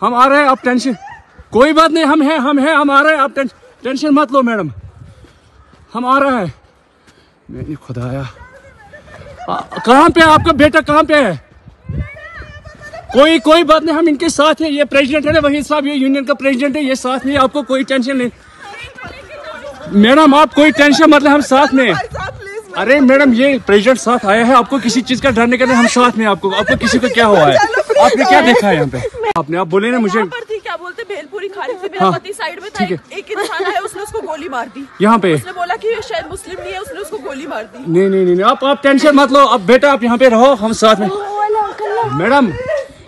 हम आ रहे हैं, आप टेंशन, कोई बात नहीं, हम हैं, हम आ रहे हैं, आप टेंशन मत लो मैडम, हम आ रहे हैं। मैंने खुदाया, कहाँ पे आपका बेटा, कहाँ पे है? कोई बात नहीं, हम इनके साथ हैं, ये प्रेसिडेंट है ना वहीद साहब, ये यूनियन का प्रेसिडेंट है, ये साथ में, आपको कोई टेंशन नहीं मैडम, आप कोई टेंशन मत ले, हम साथ में। अरे मैडम, ये प्रेसिडेंट साथ आया है, आपको किसी चीज का डरने का नहीं, हम साथ में। आपको किसी को क्या हुआ है? आपने क्या देखा है यहाँ पे? आपने, आप बोले ना मुझे क्या बोलते भेलपुरी खारिज से मेरा पति साइड में था, एक इंसान है, उसने उसको गोली मार दी यहाँ पे। उसने बोला कि शायद मुस्लिम नहीं है, उसने उसको गोली मार दी। नहीं, आप टेंशन मत लो, अब बेटा आप यहाँ पे रहो, हम साथ में। मैडम,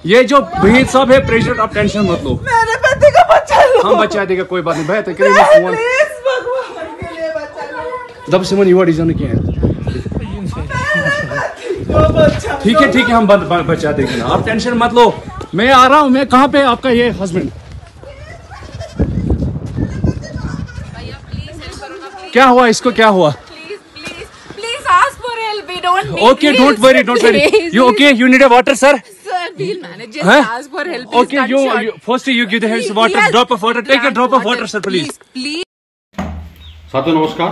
ये जो वहीद साहब है प्रेसिडेंट, आप टेंशन मत लो, मेरे पति को बचा लो, हम बचा देगा, कोई बात नहीं। बेहतर दब से मन युवा डिजाइन किया है, ठीक है, हम बचा देंगे ना, आप टेंशन मत लो, मैं आ रहा हूँ। मैं कहाँ पे आपका ये हस्बैंड? क्या हुआ इसको, क्या हुआ? Please ask for help. We don't need. Okay, don't worry. You okay? You need a water, sir? Sir, we'll manage. Just ask for help. Okay, first you give the hands water, drop of water. Take a drop of water, sir, please. साथियों नमस्कार,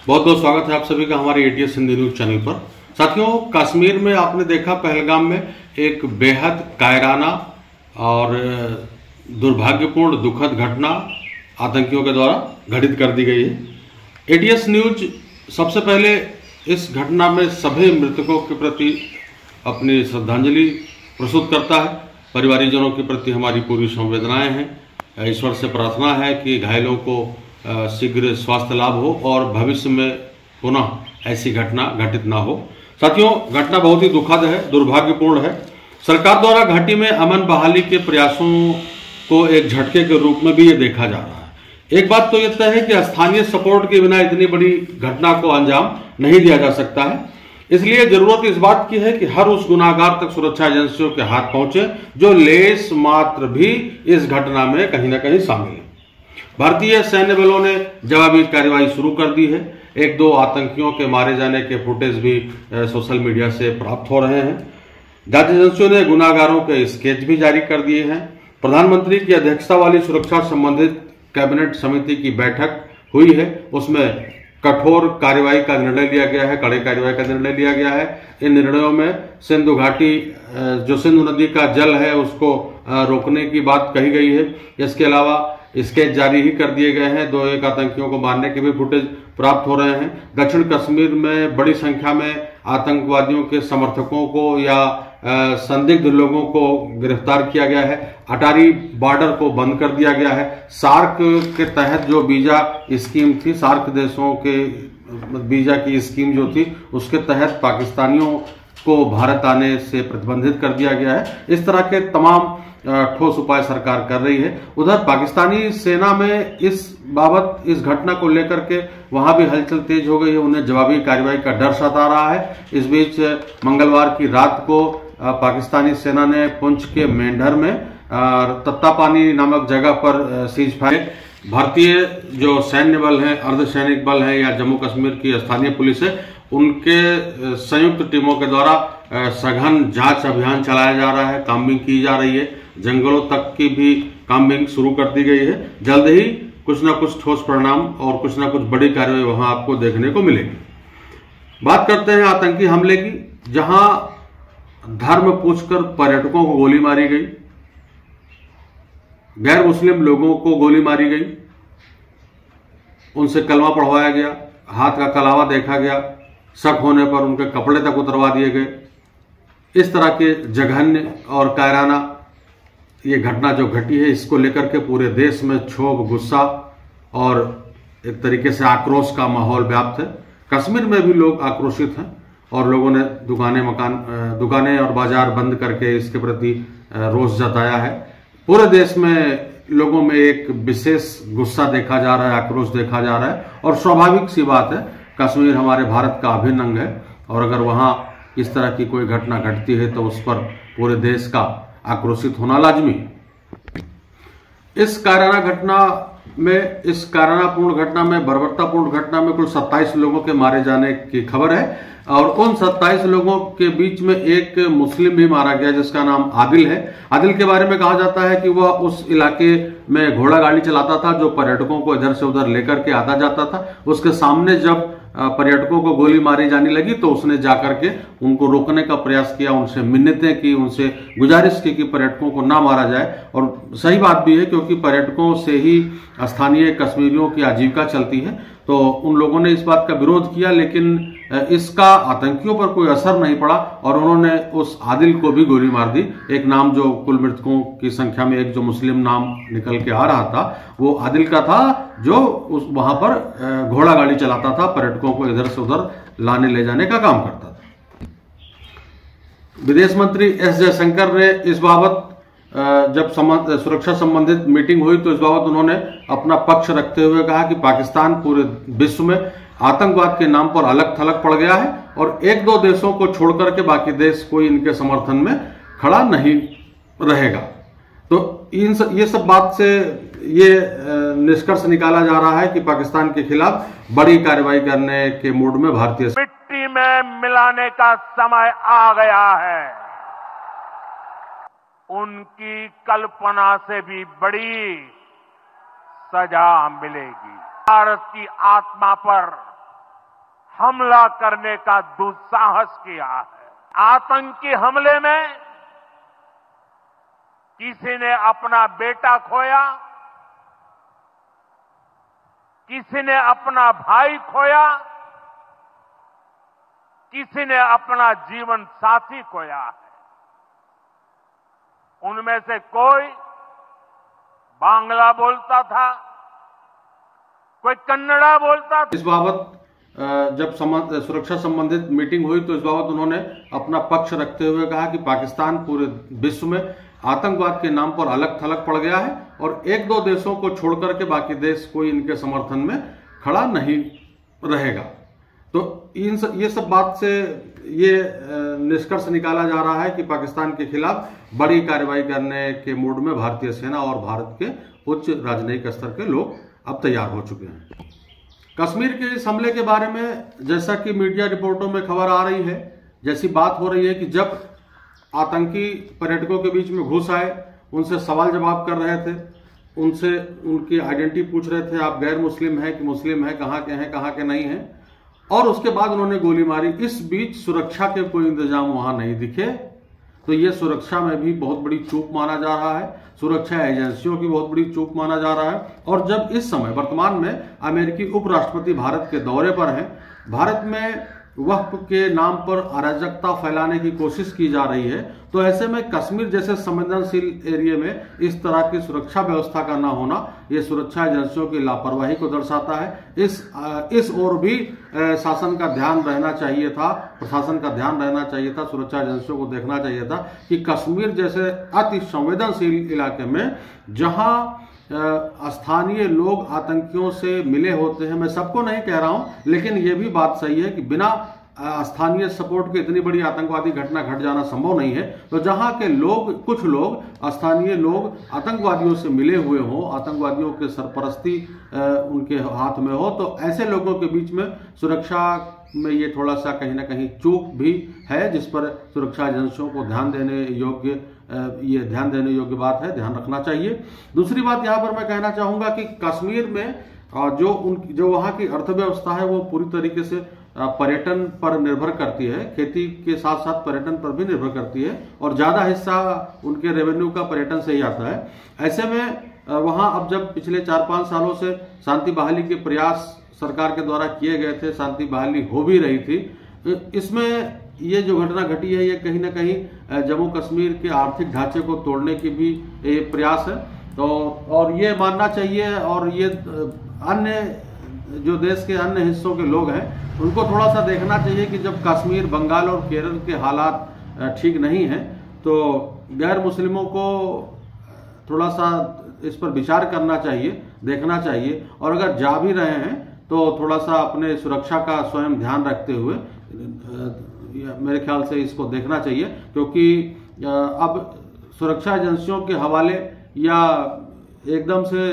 बहुत बहुत स्वागत है आप सभी का हमारे ATS हिंदी न्यूज चैनल पर। साथियों, कश्मीर में आपने देखा पहलगाम में एक बेहद कायराना और दुर्भाग्यपूर्ण दुखद घटना आतंकियों के द्वारा घटित कर दी गई है। ATS न्यूज सबसे पहले इस घटना में सभी मृतकों के प्रति अपनी श्रद्धांजलि प्रस्तुत करता है। परिवारजनों के प्रति हमारी पूरी संवेदनाएं हैं। ईश्वर से प्रार्थना है कि घायलों को शीघ्र स्वास्थ्य लाभ हो और भविष्य में पुनः ऐसी घटना घटित ना हो। साथियों, घटना बहुत ही दुखद है, दुर्भाग्यपूर्ण है। सरकार द्वारा घाटी में अमन बहाली के प्रयासों को एक झटके के रूप में भी ये देखा जा रहा है। एक बात तो यह तय है कि स्थानीय सपोर्ट के बिना इतनी बड़ी घटना को अंजाम नहीं दिया जा सकता है। इसलिए जरूरत इस बात की है कि हर उस गुनाहगार तक सुरक्षा एजेंसियों के हाथ पहुंचे जो लेस मात्र भी इस घटना में कहीं ना कहीं शामिल है। भारतीय सैन्य बलों ने जवाबी कार्रवाई शुरू कर दी है। एक दो आतंकियों के मारे जाने के फुटेज भी सोशल मीडिया से प्राप्त हो रहे हैं। जांच एजेंसियों ने गुनाहगारों के स्केच भी जारी कर दिए हैं। प्रधानमंत्री की अध्यक्षता वाली सुरक्षा संबंधित कैबिनेट समिति की बैठक हुई है, उसमें कठोर कार्रवाई का निर्णय लिया गया है, कड़े कार्रवाई का निर्णय लिया गया है। इन निर्णयों में सिंधु घाटी जो सिंधु नदी का जल है उसको रोकने की बात कही गई है। इसके अलावा स्केच जारी ही कर दिए गए हैं। 2-1 आतंकियों को मारने के भी फुटेज प्राप्त हो रहे हैं। दक्षिण कश्मीर में बड़ी संख्या में आतंकवादियों के समर्थकों को या संदिग्ध लोगों को गिरफ्तार किया गया है। अटारी बॉर्डर को बंद कर दिया गया है। सार्क के तहत जो वीजा स्कीम थी, सार्क देशों के वीजा की स्कीम जो थी, उसके तहत पाकिस्तानियों को भारत आने से प्रतिबंधित कर दिया गया है। इस तरह के तमाम ठोस उपाय सरकार कर रही है। उधर पाकिस्तानी सेना में इस बाबत, इस घटना को लेकर के वहां भी हलचल तेज हो गई है। उन्हें जवाबी कार्रवाई का डर सता रहा है। इस बीच मंगलवार की रात को पाकिस्तानी सेना ने पुंछ के मेंढर में तत्तापानी नामक जगह पर सीज फायर, भारतीय जो सैन्य बल है, अर्धसैनिक बल है या जम्मू कश्मीर की स्थानीय पुलिस है, उनके संयुक्त टीमों के द्वारा सघन जांच अभियान चलाया जा रहा है, काम्बिंग की जा रही है। जंगलों तक की भी काम्बिंग शुरू कर दी गई है। जल्द ही कुछ ना कुछ ठोस परिणाम और कुछ ना कुछ बड़ी कार्रवाई वहां आपको देखने को मिलेगी। बात करते हैं आतंकी हमले की, जहां धर्म पूछकर पर्यटकों को गोली मारी गई, गैर मुस्लिम लोगों को गोली मारी गई, उनसे कलमा पढ़वाया गया, हाथ का कलावा देखा गया, शक होने पर उनके कपड़े तक उतरवा दिए गए। इस तरह के जघन्य और कायराना ये घटना जो घटी है, इसको लेकर के पूरे देश में क्षोभ, गुस्सा और एक तरीके से आक्रोश का माहौल व्याप्त है। कश्मीर में भी लोग आक्रोशित हैं और लोगों ने दुकानें और बाजार बंद करके इसके प्रति रोष जताया है। पूरे देश में लोगों में एक विशेष गुस्सा देखा जा रहा है, आक्रोश देखा जा रहा है और स्वाभाविक सी बात है, कश्मीर हमारे भारत का अभिन्न अंग है और अगर वहां इस तरह की कोई घटना घटती है तो उस पर पूरे देश का आक्रोशित होना लाजमी है। इस कायराना घटना में इस कायरानापूर्ण घटना में, बर्बरतापूर्ण घटना में कुल 27 लोगों के मारे जाने की खबर है और उन 27 लोगों के बीच में एक मुस्लिम भी मारा गया जिसका नाम आदिल है। आदिल के बारे में कहा जाता है कि वह उस इलाके में घोड़ा गाड़ी चलाता था जो पर्यटकों को इधर से उधर लेकर के आता जाता था। उसके सामने जब पर्यटकों को गोली मारी जाने लगी तो उसने जाकर के उनको रोकने का प्रयास किया, उनसे मिन्नतें की, उनसे गुजारिश की कि पर्यटकों को ना मारा जाए। और सही बात भी है क्योंकि पर्यटकों से ही स्थानीय कश्मीरियों की आजीविका चलती है, तो उन लोगों ने इस बात का विरोध किया, लेकिन इसका आतंकियों पर कोई असर नहीं पड़ा और उन्होंने उस आदिल को भी गोली मार दी। एक नाम जो कुल मृतकों की संख्या में एक जो मुस्लिम नाम निकल के आ रहा था वो आदिल का था, जो वहां पर घोड़ा गाड़ी चलाता था, पर्यटकों को इधर से उधर लाने ले जाने का काम करता था। विदेश मंत्री एस जयशंकर ने इस बाबत जब सुरक्षा संबंधित मीटिंग हुई तो इस बाबत उन्होंने अपना पक्ष रखते हुए कहा कि पाकिस्तान पूरे विश्व में आतंकवाद के नाम पर अलग थलग पड़ गया है और एक दो देशों को छोड़कर के बाकी देश कोई इनके समर्थन में खड़ा नहीं रहेगा। तो ये सब बात से ये निष्कर्ष निकाला जा रहा है कि पाकिस्तान के खिलाफ बड़ी कार्रवाई करने के मूड में भारतीय मिट्टी में मिलाने का समय आ गया है। उनकी कल्पना से भी बड़ी सजा मिलेगी। भारत की आत्मा पर हमला करने का दुस्साहस किया है। आतंकी हमले में किसी ने अपना बेटा खोया, किसी ने अपना भाई खोया, किसी ने अपना जीवन साथी खोया है। उनमें से कोई बांग्ला बोलता था, कोई कन्नड़ा बोलता था। इस बाबत जब सुरक्षा संबंधित मीटिंग हुई तो इस बाबत उन्होंने अपना पक्ष रखते हुए कहा कि पाकिस्तान पूरे विश्व में आतंकवाद के नाम पर अलग थलग पड़ गया है और एक दो देशों को छोड़कर के बाकी देश कोई इनके समर्थन में खड़ा नहीं रहेगा। तो ये सब बात से ये निष्कर्ष निकाला जा रहा है कि पाकिस्तान के खिलाफ बड़ी कार्रवाई करने के मूड में भारतीय सेना और भारत के उच्च राजनयिक स्तर के लोग अब तैयार हो चुके हैं। कश्मीर के इस हमले के बारे में जैसा कि मीडिया रिपोर्टों में खबर आ रही है, जैसी बात हो रही है कि जब आतंकी पर्यटकों के बीच में घुस आए, उनसे सवाल जवाब कर रहे थे, उनसे उनकी आइडेंटिटी पूछ रहे थे, आप गैर मुस्लिम हैं कि मुस्लिम हैं, कहाँ के नहीं हैं, और उसके बाद उन्होंने गोली मारी। इस बीच सुरक्षा के कोई इंतजाम वहां नहीं दिखे, तो ये सुरक्षा में भी बहुत बड़ी चूक माना जा रहा है, सुरक्षा एजेंसियों की बहुत बड़ी चूक माना जा रहा है। और जब इस समय वर्तमान में अमेरिकी उपराष्ट्रपति भारत के दौरे पर हैं, भारत में वक्फ के नाम पर अराजकता फैलाने की कोशिश की जा रही है, तो ऐसे में कश्मीर जैसे संवेदनशील एरिया में इस तरह की सुरक्षा व्यवस्था का ना होना ये सुरक्षा एजेंसियों की लापरवाही को दर्शाता है। इस ओर भी शासन का ध्यान रहना चाहिए था, प्रशासन का ध्यान रहना चाहिए था, सुरक्षा एजेंसियों को देखना चाहिए था कि कश्मीर जैसे अति संवेदनशील इलाके में जहां स्थानीय लोग आतंकियों से मिले होते हैं, मैं सबको नहीं कह रहा हूं, लेकिन यह भी बात सही है कि बिना स्थानीय सपोर्ट के इतनी बड़ी आतंकवादी घटना घट जाना संभव नहीं है। तो जहां के लोग, कुछ लोग, स्थानीय लोग आतंकवादियों से मिले हुए हों, आतंकवादियों के सरपरस्ती उनके हाथ में हो, तो ऐसे लोगों के बीच में सुरक्षा में ये थोड़ा सा कहीं ना कहीं चूक भी है, जिस पर सुरक्षा एजेंसियों को ध्यान देने योग्य बात है, ध्यान रखना चाहिए। दूसरी बात यहां पर मैं कहना चाहूंगा कि कश्मीर में जो वहां की अर्थव्यवस्था है वो पूरी तरीके से पर्यटन पर निर्भर करती है, खेती के साथ साथ पर्यटन पर भी निर्भर करती है और ज्यादा हिस्सा उनके रेवेन्यू का पर्यटन से ही आता है। ऐसे में वहां अब जब पिछले 4-5 सालों से शांति बहाली के प्रयास सरकार के द्वारा किए गए थे, शांति बहाली हो भी रही थी, इसमें ये जो घटना घटी है ये कहीं ना कहीं जम्मू कश्मीर के आर्थिक ढांचे को तोड़ने की भी एक प्रयास है। तो और ये मानना चाहिए, और ये अन्य जो देश के अन्य हिस्सों के लोग हैं उनको थोड़ा सा देखना चाहिए कि जब कश्मीर, बंगाल और केरल के हालात ठीक नहीं हैं तो गैर मुस्लिमों को थोड़ा सा इस पर विचार करना चाहिए, देखना चाहिए, और अगर जा भी रहे हैं तो थोड़ा सा अपने सुरक्षा का स्वयं ध्यान रखते हुए मेरे ख्याल से इसको देखना चाहिए, क्योंकि अब सुरक्षा एजेंसियों के हवाले या एकदम से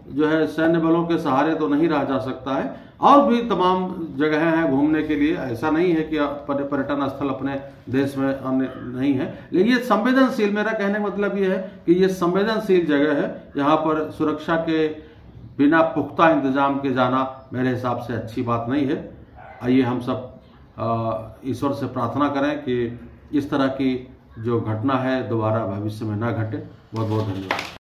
जो है सैन्य बलों के सहारे तो नहीं रहा जा सकता है। और भी तमाम जगह हैं घूमने के लिए, ऐसा नहीं है कि पर्यटन स्थल अपने देश में अन्य नहीं है, लेकिन ये संवेदनशील, मेरा कहने का मतलब ये है कि ये संवेदनशील जगह है। यहाँ पर सुरक्षा के बिना पुख्ता इंतजाम के जाना मेरे हिसाब से अच्छी बात नहीं है। आइए हम सब ईश्वर से प्रार्थना करें कि इस तरह की जो घटना है दोबारा भविष्य में ना घटे। बहुत बहुत धन्यवाद।